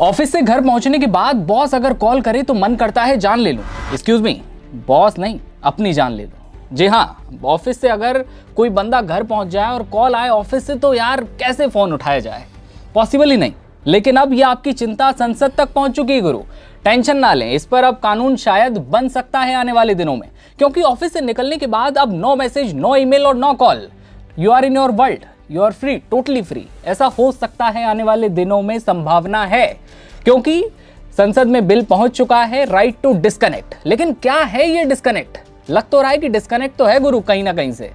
Office से घर पहुंचने के बाद बॉस अगर कॉल करे तो मन करता है जान ले लूं। एक्सक्यूज मी, बॉस नहीं, अपनी जान ले लूं। जी हाँ, ऑफिस से अगर कोई बंदा घर पहुंच जाए और कॉल आए ऑफिस से तो यार कैसे फोन उठाया जाए, पॉसिबल ही नहीं। लेकिन अब ये आपकी चिंता संसद तक पहुंच चुकी है गुरु। टेंशन ना लें, इस पर अब कानून शायद बन सकता है आने वाले दिनों में, क्योंकि ऑफिस से निकलने के बाद अब नो मैसेज, नो ईमेल और no call. You are in your world, you are free, totally free. ऐसा हो सकता है आने वाले दिनों में, संभावना है, क्योंकि संसद में बिल पहुंच चुका है राइट टू डिस्कनेक्ट। लेकिन क्या है ये डिस्कनेक्ट? लग तो रहा है कि डिस्कनेक्ट तो है गुरु कहीं ना कहीं से,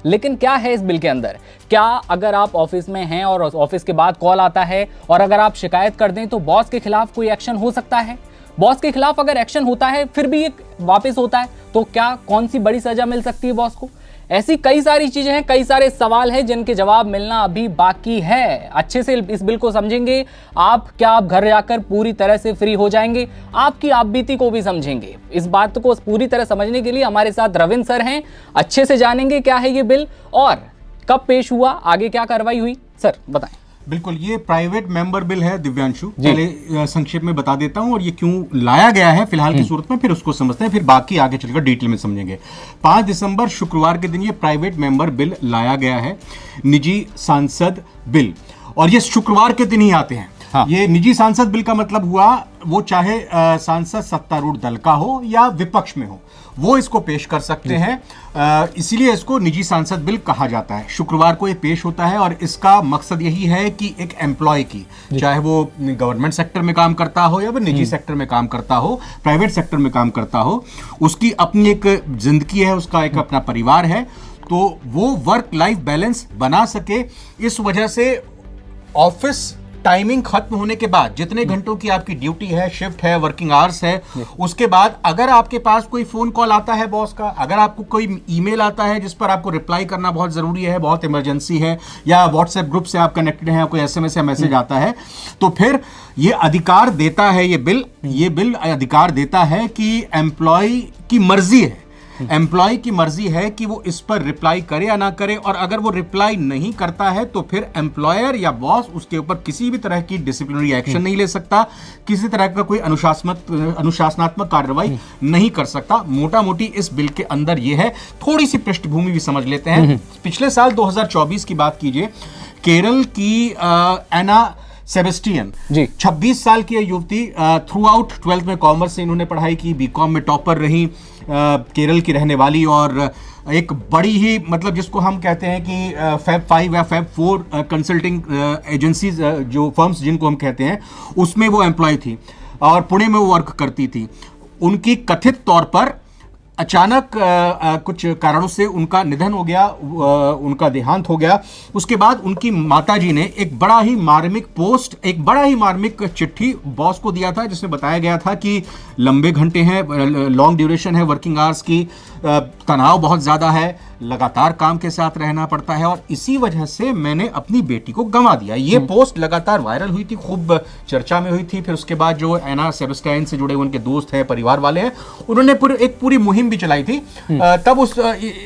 लेकिन क्या है इस बिल के अंदर? क्या अगर आप ऑफिस में हैं और ऑफिस के बाद कॉल आता है और अगर आप शिकायत कर दें तो बॉस के खिलाफ कोई एक्शन हो सकता है? बॉस के खिलाफ अगर एक्शन होता है फिर भी ये वापस होता है तो क्या कौन सी बड़ी सजा मिल सकती है बॉस को? ऐसी कई सारी चीजें हैं, कई सारे सवाल हैं जिनके जवाब मिलना अभी बाकी है। अच्छे से इस बिल को समझेंगे आप, क्या आप घर जाकर पूरी तरह से फ्री हो जाएंगे, आपकी आप बीती को भी समझेंगे। इस बात को पूरी तरह समझने के लिए हमारे साथ रविंद्र सर हैं, अच्छे से जानेंगे क्या है ये बिल और कब पेश हुआ, आगे क्या कार्रवाई हुई। सर बताएं। बिल्कुल, ये प्राइवेट मेंबर बिल है दिव्यांशु। पहले संक्षेप में बता देता हूं और ये क्यों लाया गया है फिलहाल की सूरत में, फिर उसको समझते हैं, फिर बाकी आगे चलकर डिटेल में समझेंगे। 5 दिसंबर शुक्रवार के दिन ये प्राइवेट मेंबर बिल लाया गया है, निजी सांसद बिल, और ये शुक्रवार के दिन ही आते हैं। हाँ। ये निजी सांसद बिल का मतलब हुआ वो चाहे सांसद सत्तारूढ़ दल का हो या विपक्ष में हो, वो इसको पेश कर सकते हैं। इसीलिए इसको निजी सांसद बिल कहा जाता है। शुक्रवार को ये पेश होता है और इसका मकसद यही है कि एक एम्प्लॉय की, चाहे वो गवर्नमेंट सेक्टर में काम करता हो या वो निजी सेक्टर में काम करता हो, प्राइवेट सेक्टर में काम करता हो, उसकी अपनी एक जिंदगी है, उसका एक अपना परिवार है, तो वो वर्क लाइफ बैलेंस बना सके। इस वजह से ऑफिस टाइमिंग खत्म होने के बाद जितने घंटों की आपकी ड्यूटी है, शिफ्ट है, वर्किंग आवर्स है, उसके बाद अगर आपके पास कोई फोन कॉल आता है बॉस का, अगर आपको कोई ईमेल आता है जिस पर आपको रिप्लाई करना बहुत जरूरी है, बहुत इमरजेंसी है, या व्हाट्सएप ग्रुप से आप कनेक्टेड हैं, कोई एसएमएस या मैसेज आता है, तो फिर ये अधिकार देता है ये बिल अधिकार देता है कि एम्प्लॉय की मर्जी है, एम्प्लॉय की मर्जी है कि वो इस पर रिप्लाई करे या ना करे, और अगर वो रिप्लाई नहीं करता है तो फिर एम्प्लॉयर या बॉस उसके ऊपर किसी भी तरह की डिसिप्लिनरी एक्शन नहीं ले सकता, किसी तरह का कोई अनुशासनात्मक कार्रवाई नहीं कर सकता। मोटा मोटी इस बिल के अंदर ये है। थोड़ी सी पृष्ठभूमि भी समझ लेते हैं। पिछले साल 2024 की बात कीजिए, केरल की एना सेबेस्टियन 26 साल की युवती, थ्रू आउट 12th में कॉमर्स से इन्होंने पढ़ाई की, बीकॉम में टॉपर रही, केरल की रहने वाली, और एक बड़ी ही मतलब जिसको हम कहते हैं कि फैब 5 या फैब 4 कंसल्टिंग एजेंसीज, जो फर्म्स जिनको हम कहते हैं, उसमें वो एम्प्लॉय थी और पुणे में वो वर्क करती थी। उनकी कथित तौर पर अचानक कुछ कारणों से उनका निधन हो गया, उनका देहांत हो गया। उसके बाद उनकी माताजी ने एक बड़ा ही मार्मिक चिट्ठी बॉस को दिया था, जिसमें बताया गया था कि लंबे घंटे हैं, लॉन्ग ड्यूरेशन है वर्किंग आवर्स की, तनाव बहुत ज़्यादा है, लगातार काम के साथ रहना पड़ता है, और इसी वजह से मैंने अपनी बेटी को गंवा दिया। ये पोस्ट लगातार वायरल हुई थी, खूब चर्चा में हुई थी। फिर उसके बाद जो एना सेबेस्टियन से जुड़े उनके दोस्त हैं, परिवार वाले हैं, उन्होंने एक पूरी मुहिम भी चलाई थी। तब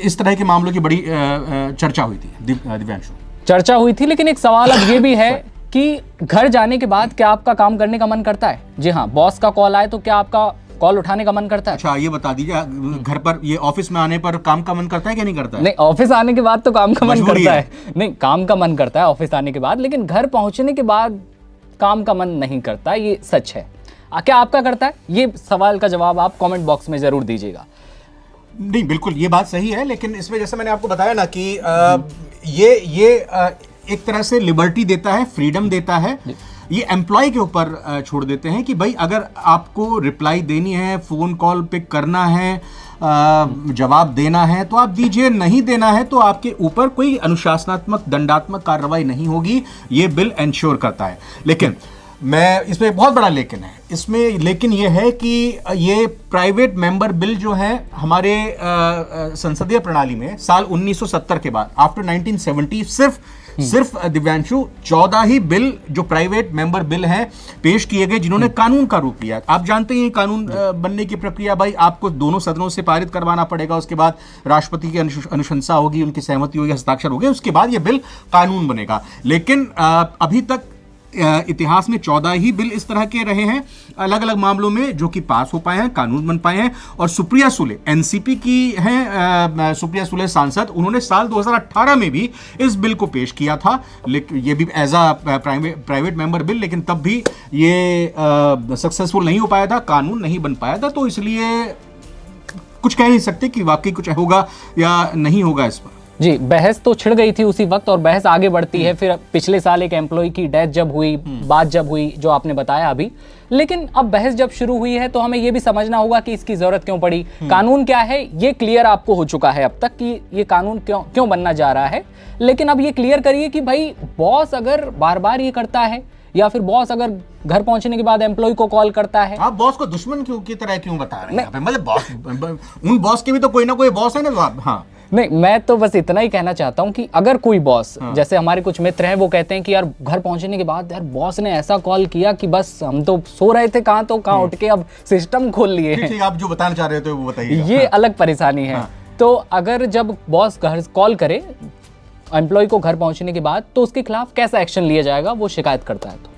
इस तरह के मामलों की बड़ी चर्चा हुई थी दिव्यांशु। चर्चा हुई थी, लेकिन एक सवाल अब ये भी है कि घर जाने के बाद क्या आपका काम करने का मन करता है? जी हाँ, बॉस का कॉल आए तो क्या आपका कॉल उठाने का मन करता है? अच्छा, ये बता दीजिए, घर पर ये ऑफिस में आने पर काम का मन करता है कि नहीं करता है? नहीं, ऑफिस आने के बाद तो काम का मन करता है। नहीं, काम का मन करता है ऑफिस आने के बाद, लेकिन घर पहुंचने के बाद काम का मन नहीं करता, ये सच है। क्या आपका करता है? ये सवाल का जवाब आप कमेंट बॉक्स में जरूर दीजिएगा। नहीं, बिल्कुल ये बात सही है, लेकिन इसमें जैसे मैंने आपको बताया ना कि ये एक तरह से लिबर्टी देता है, फ्रीडम देता है। ये एम्प्लॉय के ऊपर छोड़ देते हैं कि भाई अगर आपको रिप्लाई देनी है, फोन कॉल पिक करना है, जवाब देना है तो आप दीजिए, नहीं देना है तो आपके ऊपर कोई अनुशासनात्मक दंडात्मक कार्रवाई नहीं होगी। ये बिल एंश्योर करता है। लेकिन मैं इसमें बहुत बड़ा लेकिन है इसमें, लेकिन ये है कि ये प्राइवेट मेंबर बिल जो है हमारे संसदीय प्रणाली में साल 1970 के बाद, आफ्टर 1970, सिर्फ दिव्यांशु 14 ही बिल जो प्राइवेट मेंबर बिल हैं पेश किए गए जिन्होंने कानून का रूप लिया। आप जानते हैं कानून बनने की प्रक्रिया, भाई आपको दोनों सदनों से पारित करवाना पड़ेगा, उसके बाद राष्ट्रपति की अनुशंसा होगी, उनकी सहमति होगी, हस्ताक्षर होगी, उसके बाद ये बिल कानून बनेगा। लेकिन अभी तक इतिहास में 14 ही बिल इस तरह के रहे हैं अलग अलग मामलों में जो कि पास हो पाए हैं, कानून बन पाए हैं। और सुप्रिया सुले एनसीपी की हैं, सुप्रिया सुले सांसद, उन्होंने साल 2018 में भी इस बिल को पेश किया था, लेकिन ये भी as a private member bill, लेकिन तब भी ये सक्सेसफुल नहीं हो पाया था, कानून नहीं बन पाया था। तो इसलिए कुछ कह नहीं सकते कि वाकई कुछ होगा या नहीं होगा इस पर। जी, बहस तो छिड़ गई थी उसी वक्त और बहस आगे बढ़ती है। फिर पिछले साल एक एम्प्लॉय की डेथ जब हुई, बात जब हुई, जो आपने बताया अभी, लेकिन अब बहस जब शुरू हुई है तो हमें यह भी समझना होगा कि इसकी जरूरत क्यों पड़ी। कानून क्या है ये क्लियर आपको हो चुका है अब तक कि ये कानून क्यों बनना जा रहा है, लेकिन अब ये क्लियर करिए कि भाई बॉस अगर बार बार ये करता है या फिर बॉस अगर घर पहुंचने के बाद एम्प्लॉय को कॉल करता है। आप बॉस को दुश्मन की तरह क्यों बता रहे हैं? मतलब बॉस, उन बॉस के भी तो कोई ना कोई बॉस है ना। हाँ नहीं, मैं तो बस इतना ही कहना चाहता हूं कि अगर कोई बॉस, जैसे हमारे कुछ मित्र हैं वो कहते हैं कि यार घर पहुंचने के बाद यार बॉस ने ऐसा कॉल किया कि बस हम तो सो रहे थे, कहाँ उठ के अब सिस्टम खोल लिए हैं। ठीक, आप जो बताना चाह रहे थे वो बताइए। ये अलग परेशानी है। तो अगर जब बॉस घर कॉल करे एम्प्लॉय को घर पहुंचने के बाद, तो उसके खिलाफ कैसा एक्शन लिया जाएगा? वो शिकायत करता है तो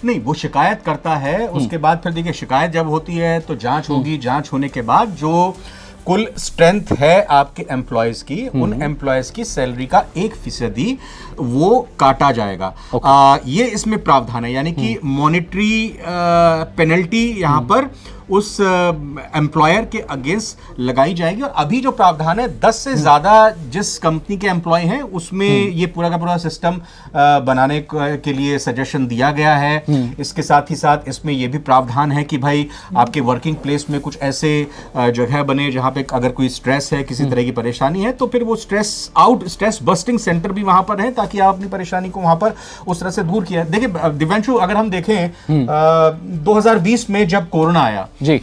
नहीं, वो शिकायत करता है, उसके बाद फिर देखिए शिकायत जब होती है तो जांच होगी, जांच होने के बाद जो कुल स्ट्रेंथ है आपके एम्प्लॉयज की, उन एम्प्लॉयज की सैलरी का 1% वो काटा जाएगा। ये इसमें प्रावधान है, यानी कि मॉनेटरी पेनल्टी यहाँ पर उस एम्प्लॉयर के अगेंस्ट लगाई जाएगी। और अभी जो प्रावधान है 10 से ज्यादा जिस कंपनी के एम्प्लॉय हैं उसमें ये पूरा का पूरा सिस्टम बनाने के लिए सजेशन दिया गया है। इसके साथ ही साथ इसमें ये भी प्रावधान है कि भाई आपके वर्किंग प्लेस में कुछ ऐसे जगह बने जहां पे अगर कोई स्ट्रेस है, किसी तरह की परेशानी है, तो फिर वो स्ट्रेस बस्टिंग सेंटर भी वहां पर है ताकि आप अपनी परेशानी को वहां पर उस तरह से दूर किया। देखिए दिव्यांशु, अगर हम देखें 2020 में जब कोरोना आया जी,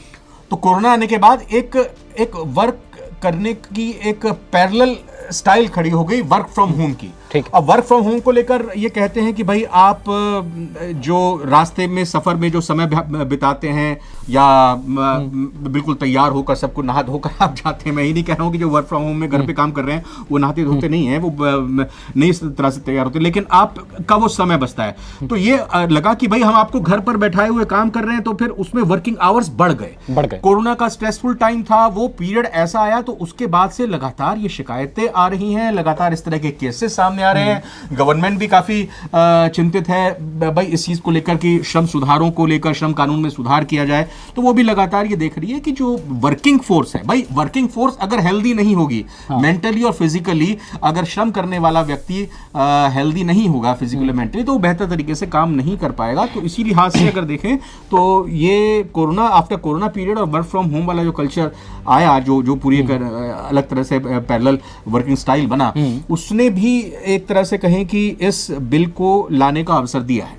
तो कोरोना आने के बाद एक वर्क करने की एक पैरेलल स्टाइल खड़ी हो गई वर्क फ्रॉम होम की। अब वर्क फ्रॉम होम को लेकर ये कहते हैं कि भाई आप जो रास्ते में सफर में जो समय बिताते हैं या बिल्कुल तैयार होकर सबको नहा धोकर आप जाते हैं, मैं ही नहीं कह रहा हूँ कि जो वर्क फ्रॉम होम में घर पे काम कर रहे हैं वो नहाते धोते नहीं है, वो नई तरह से तैयार होते, लेकिन आपका वो समय बचता है। तो ये लगा कि भाई हम आपको घर पर बैठाए हुए काम कर रहे हैं, तो फिर उसमें वर्किंग आवर्स बढ़ गए। कोरोना का स्ट्रेसफुल टाइम था, वो पीरियड ऐसा आया, तो उसके बाद से लगातार ये शिकायतें आ रही हैं, लगातार इस तरह के केसेस सामने आ रहे हैं। गवर्नमेंट भी काफी चिंतित है भाई इस चीज को लेकर कि श्रम सुधारों को लेकर, श्रम कानून में सुधार किया जाए। तो वो भी लगातार ये देख रही है कि जो वर्किंग फोर्स है, भाई वर्किंग फोर्स अगर हेल्दी नहीं होगी, मेंटली और फिजिकली, अगर श्रम करने वाला व्यक्ति हेल्दी नहीं होगा फिजिकली मेंटली, तो वो बेहतर तरीके से काम नहीं कर पाएगा। तो इसी लिहाज से अगर देखें तो ये कोरोना, आफ्टर कोरोना पीरियड और वर्क फ्रॉम होम वाला जो कल्चर आया, जो पूरी अलग तरह से पैरेलल वर्किंग स्टाइल बना, उसने भी एक तरह से कहें कि इस बिल को लाने का अवसर दिया है।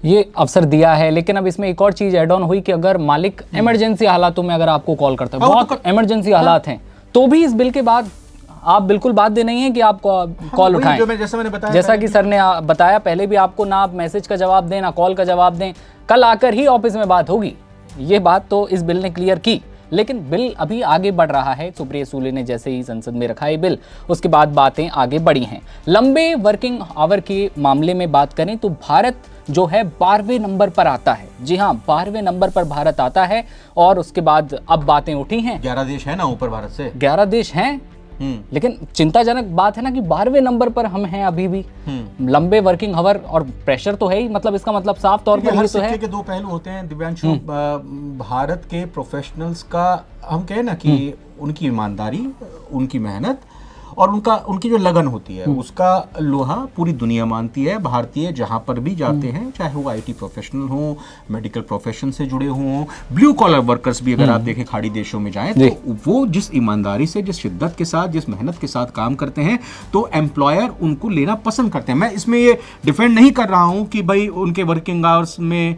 ये अवसर दिया है, लेकिन अब इसमें एक और चीज ऐड ऑन हुई कि अगर मालिक इमरजेंसी हालातों में अगर आपको कॉल करता है, बहुत इमरजेंसी हालात हैं, तो भी इस बिल के बाद आप बिल्कुल बाध्य नहीं है कि आप कॉल उठाएं। जैसा कि सर ने बताया, पहले भी आपको ना आप मैसेज का जवाब दें ना कॉल का जवाब दें, कल आकर ही ऑफिस में बात होगी। ये बात तो इस बिल ने क्लियर की, लेकिन बिल अभी आगे बढ़ रहा है। सुप्रिया सुले ने जैसे ही संसद में रखा है बिल, उसके बाद बातें आगे बढ़ी हैं। लंबे वर्किंग आवर के मामले में बात करें तो भारत जो है 12वें नंबर पर आता है। जी हाँ, 12वें नंबर पर भारत आता है। और उसके बाद अब बातें उठी हैं, 11 देश है ना ऊपर भारत से, 11 देश हैं, लेकिन चिंताजनक बात है ना कि 12वें नंबर पर हम हैं अभी भी। लंबे वर्किंग आवर और प्रेशर तो है ही, मतलब इसका मतलब साफ तौर पर ये तो है कि दो पहलू होते हैं दिव्यांशु। भारत के प्रोफेशनल्स का हम कहें ना कि उनकी ईमानदारी, उनकी मेहनत और उनकी जो लगन होती है, उसका लोहा पूरी दुनिया मानती है। भारतीय जहां पर भी जाते हैं, चाहे वो आईटी प्रोफेशनल हो, मेडिकल प्रोफेशन से जुड़े हों, ब्लू कॉलर वर्कर्स भी अगर आप देखें खाड़ी देशों में जाएं, तो वो जिस ईमानदारी से, जिस शिद्दत के साथ, जिस मेहनत के साथ काम करते हैं, तो एम्प्लॉयर उनको लेना पसंद करते हैं। मैं इसमें ये डिफेंड नहीं कर रहा हूं कि भाई उनके वर्किंग आवर्स में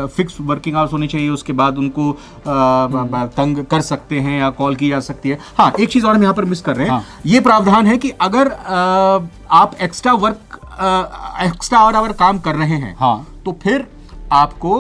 फिक्स वर्किंग आवर्स होनी चाहिए, उसके बाद उनको तंग कर सकते हैं या कॉल की जा सकती है। हाँ, एक चीज और हम यहाँ पर मिस कर रहे हैं, ये प्रावधान है कि अगर आप एक्स्ट्रा आवर काम कर रहे हैं, तो फिर आपको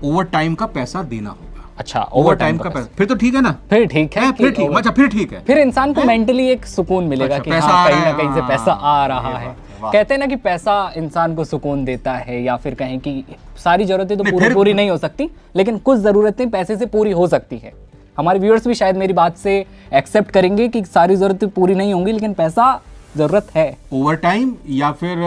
ओवर टाइम का पैसा देना होगा। अच्छा, ओवर टाइम का पैसा, फिर तो ठीक है ना, फिर ठीक है, फिर ठीक है, फिर इंसान को मेंटली एक सुकून मिलेगा कि हाँ, कहीं ना कहीं से पैसा आ रहा है। कहते हैं ना कि पैसा इंसान को सुकून देता है, या फिर कहें कि सारी जरूरतें तो पूरी नहीं हो सकती, लेकिन कुछ जरूरतें पैसे से पूरी हो सकती है। हमारे व्यूअर्स भी शायद मेरी बात से एक्सेप्ट करेंगे कि सारी जरूरतें पूरी नहीं होंगी, लेकिन पैसा जरूरत है। ओवर टाइम या फिर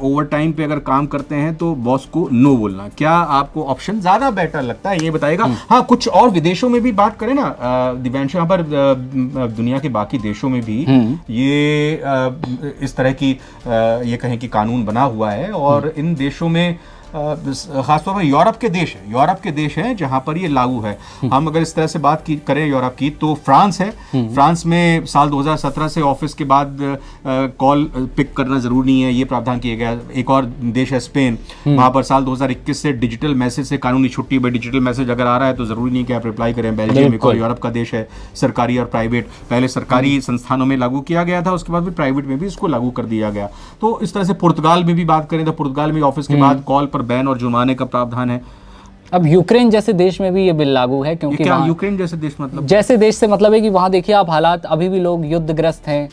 ओवर टाइम पे अगर काम करते हैं तो बॉस को नो बोलना, क्या आपको ऑप्शन ज्यादा बेटर लगता है, ये बताइएगा। हाँ, कुछ और विदेशों में भी बात करें ना दिव्यांशु, यहाँ पर दुनिया के बाकी देशों में भी ये इस तरह की ये कहें कि कानून बना हुआ है, और इन देशों में खासतौर पर यूरोप के देश हैं जहां पर ये लागू है। हम अगर इस तरह से बात करें यूरोप की, तो फ्रांस है। फ्रांस में साल 2017 से ऑफिस के बाद कॉल पिक करना जरूरी नहीं है, ये प्रावधान किया गया। एक और देश है स्पेन, वहां पर साल 2021 से डिजिटल मैसेज से कानूनी छुट्टी। भाई डिजिटल मैसेज अगर आ रहा है तो जरूरी नहीं कि आप रिप्लाई करें। बेल्जियम एक और यूरोप का देश है, सरकारी और प्राइवेट, पहले सरकारी संस्थानों में लागू किया गया था, उसके बाद फिर प्राइवेट में भी इसको लागू कर दिया गया। तो इस तरह से पुर्तगाल में भी बात करें तो पुर्तगाल में ऑफिस के बाद कॉल पर बैन और जुर्माने का प्रावधान है। अब यूक्रेन जैसे देश में भी ये बिल लागू है, क्योंकि क्या यूक्रेन जैसे देश मतलब? जैसे देदेश से मतलब है कि वहां देखिए आप हालात, अभी भी लोग युद्धग्रस्त हैं,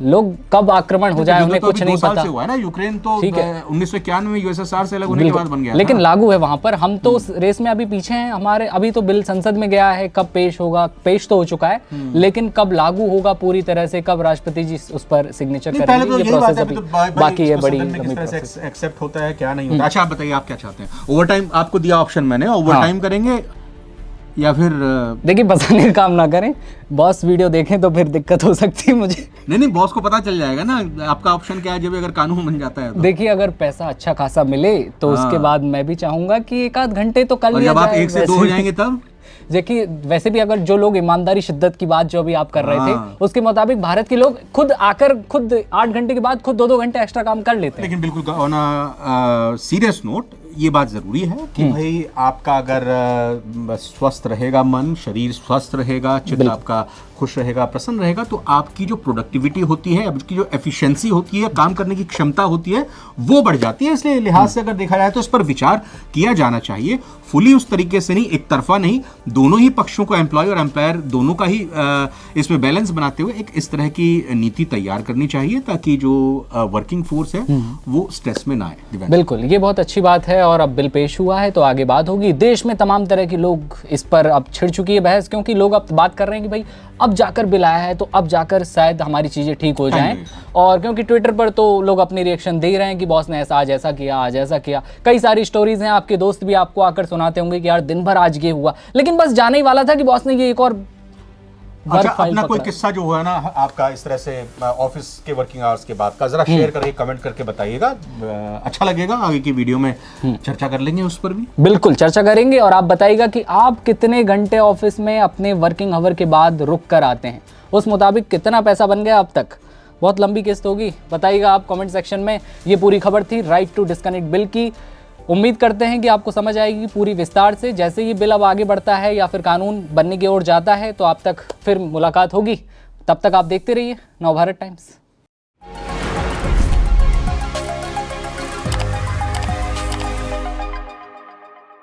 लोग कब आक्रमण हो जाए उन्हें कुछ नहीं पता। हुआ है ना, यूक्रेन तो 1991 में यूएसएसआर से अलग होने के बाद बन गया, लेकिन लागू है वहां पर। हम तो उस रेस में अभी पीछे हैं, हमारे अभी तो बिल संसद में गया है, कब पेश होगा, पेश तो हो चुका है, लेकिन कब लागू होगा पूरी तरह से, कब राष्ट्रपति जी उस पर सिग्नेचर करेंगे, ये प्रोसेस अभी बाकी है। बड़ी एक्सेप्ट होता है क्या नहीं होता। अच्छा आप बताइए, आप क्या चाहते हैं? ओवर टाइम आपको दिया ऑप्शन मैंने, ओवर टाइम करेंगे या फिर देखिए बचाने का काम ना करें, बॉस वीडियो देखें तो फिर दिक्कत हो सकती है मुझे। नहीं बॉस को पता चल जाएगा ना आपका ऑप्शन क्या है जब अगर कानून बन जाता है तो। देखिए अगर पैसा अच्छा खासा मिले तो उसके बाद मैं भी चाहूंगा कि एक आध घंटे तो कर लिया जाए। जब आप 1 से 2 हो जाएंगे तब देखिए, वैसे भी अगर जो लोग ईमानदारी शिद्दत की बात जो अभी आप कर रहे थे उसके मुताबिक भारत के लोग खुद आकर खुद 8 घंटे के बाद खुद 2-2 घंटे एक्स्ट्रा काम कर लेते हैं। लेकिन बिल्कुल ऑन अ सीरियस नोट ये बात जरूरी है कि भाई आपका अगर स्वस्थ रहेगा मन, शरीर स्वस्थ रहेगा, चित्त आपका खुश रहेगा, प्रसन्न रहेगा, तो आपकी जो प्रोडक्टिविटी होती है, आपकी जो एफिशिएंसी होती है, काम करने की क्षमता होती है, वो बढ़ जाती है। इसलिए लिहाज से अगर देखा जाए तो इस पर विचार किया जाना चाहिए, फुली उस तरीके से नहीं, एक तरफा नहीं, दोनों ही पक्षों को, एम्प्लॉय और एम्प्लॉयर दोनों का ही इसमें बैलेंस बनाते हुए एक इस तरह की नीति तैयार करनी चाहिए ताकि जो वर्किंग फोर्स है वो स्ट्रेस में ना आए। बिल्कुल, ये बहुत अच्छी बात है। और अब बिल पेश हुआ है तो आगे बात होगी। देश में तमाम तरह के लोग इस पर अब छिड़ चुकी है बहस, क्योंकि लोग अब बात कर रहे हैं कि भाई अब जाकर बिल आया है तो अब जाकर शायद हमारी चीजें ठीक हो जाएं। और क्योंकि ट्विटर पर तो लोग अपनी रिएक्शन दे रहे हैं कि बॉस ने आज ऐसा किया, आज ऐसा किया। कई सारी स्टोरीज हैं, आपके दोस्त भी आपको आकर सुनाते होंगे कि यार दिन भर आज ये हुआ, लेकिन बस जाने ही वाला था कि बॉस ने ये एक और अच्छा, अपना कोई किस्सा जो हुआ ना आपका इस तरह से ऑफिस के वर्किंग आवर्स के बाद का, जरा शेयर करके कमेंट करके बताइएगा, अच्छा लगेगा। आगे की वीडियो में चर्चा कर लेंगे उस पर भी। बिल्कुल चर्चा करेंगे। और आप बताइएगा कि आप कितने घंटे ऑफिस में अपने वर्किंग आवर के बाद रुक कर आते हैं, उस मुताबिक कितना पैसा बन गया अब तक। बहुत लंबी किस्त होगी, बताइएगा आप कमेंट सेक्शन में। ये पूरी खबर थी राइट टू डिस्कनेक्ट बिल की। उम्मीद करते हैं कि आपको समझ आएगी पूरी विस्तार से। जैसे ये बिल अब आगे बढ़ता है या फिर कानून बनने की ओर जाता है तो आप तक फिर मुलाकात होगी। तब तक आप देखते रहिए नवभारत टाइम्स।